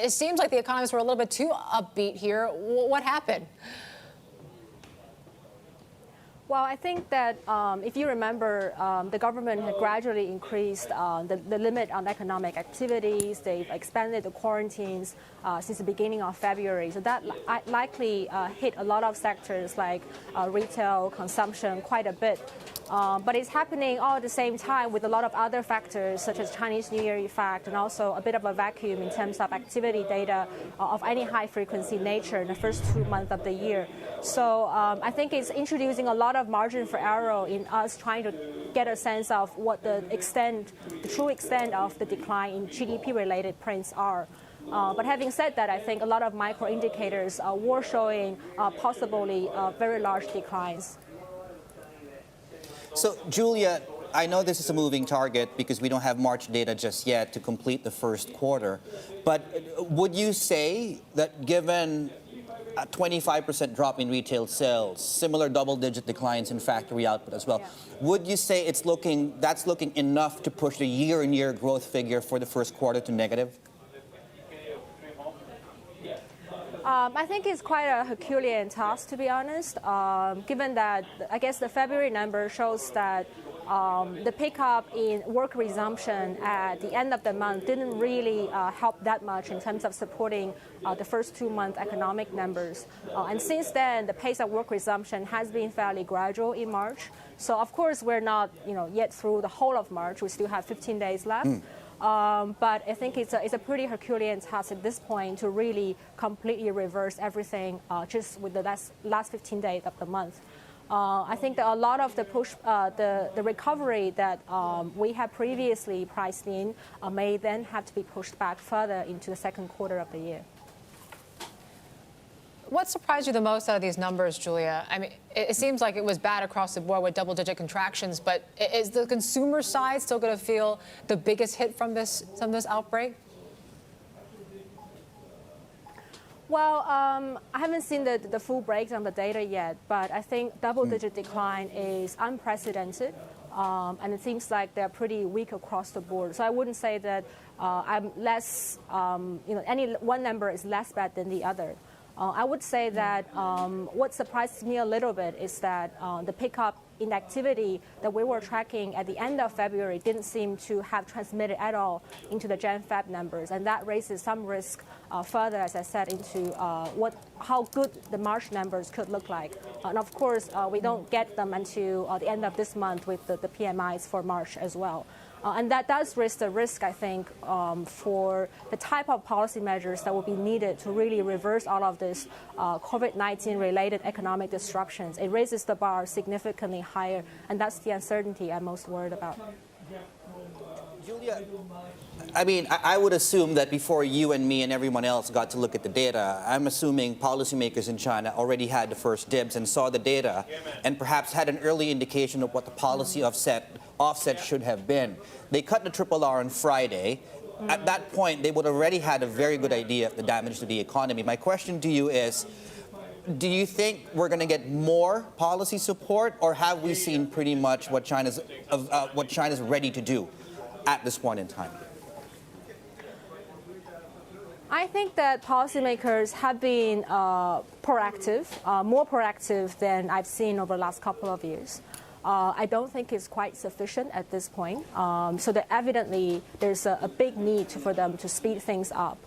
It seems like the economists were a little bit too upbeat here. What happened? Well, I think that if you remember, the government had gradually increased the limit on economic activities. They've expanded the quarantines since the beginning of February. So that likely hit a lot of sectors like retail, consumption quite a bit. But it's happening all at the same time with a lot of other factors such as Chinese New Year effect and also a bit of a vacuum in terms of activity data of any high-frequency nature in the first 2 months of the year. So I think it's introducing a lot of margin for error in us trying to get a sense of what the true extent of the decline in GDP-related prints are. But having said that, I think a lot of micro indicators were showing possibly very large declines. So, Julia, I know this is a moving target because we don't have March data just yet to complete the first quarter. But would you say that given a 25% drop in retail sales, similar double-digit declines in factory output as well, would you say that's looking enough to push the year-on-year growth figure for the first quarter to negative? I think it's quite a Herculean task, to be honest, given that I guess the February number shows that the pickup in work resumption at the end of the month didn't really help that much in terms of supporting the first 2-month economic numbers. And since then, the pace of work resumption has been fairly gradual in March. So, of course, we're not yet through the whole of March. We still have 15 days left. But I think it's a pretty Herculean task at this point to really completely reverse everything just with the last 15 days of the month. I think that a lot of the recovery that we had previously priced in may then have to be pushed back further into the second quarter of the year. What surprised you the most out of these numbers, Julia? I mean, it seems like it was bad across the board with double-digit contractions, but is the consumer side still going to feel the biggest hit from this outbreak? Well, I haven't seen the full breakdown of the data yet, but I think double-digit decline is unprecedented, and it seems like they're pretty weak across the board. So I wouldn't say that I'm less, any one number is less bad than the other. I would say that what surprised me a little bit is that the pickup in activity that we were tracking at the end of February didn't seem to have transmitted at all into the Jan-Feb numbers, and that raises some risk further, as I said, into how good the March numbers could look like. And of course, we don't get them until the end of this month with the PMIs for March as well. And that does raise the risk, I think, for the type of policy measures that will be needed to really reverse all of this COVID-19 related economic disruptions. It raises the bar significantly higher, and that's the uncertainty I'm most worried about. Julia, I mean, I would assume that before you and me and everyone else got to look at the data, I'm assuming policymakers in China already had the first dibs and saw the data and perhaps had an early indication of what the policy offset should have been. They cut the RRR on Friday. At that point, they would already had a very good idea of the damage to the economy. My question to you is, do you think we're going to get more policy support, or have we seen pretty much what China's ready to do at this point in time? I think that policymakers have been proactive, more proactive than I've seen over the last couple of years. I don't think it's quite sufficient at this point. So that evidently there's a big need for them to speed things up.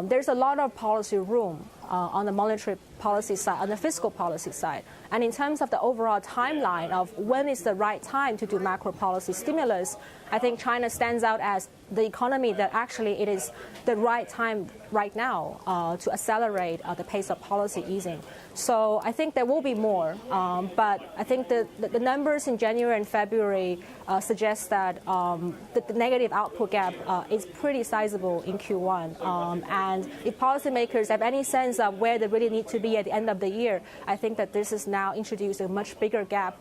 There's a lot of policy room on the monetary policy side, on the fiscal policy side. And in terms of the overall timeline of when is the right time to do macro policy stimulus, I think China stands out as the economy that actually it is the right time right now to accelerate the pace of policy easing. So I think there will be more, but I think the numbers in January and February suggest that the negative output gap is pretty sizable in Q1. And if policymakers have any sense of where they really need to be at the end of the year, I think that this is now introduced a much bigger gap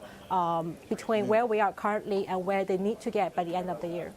between where we are currently and where they need to get by the end of the year.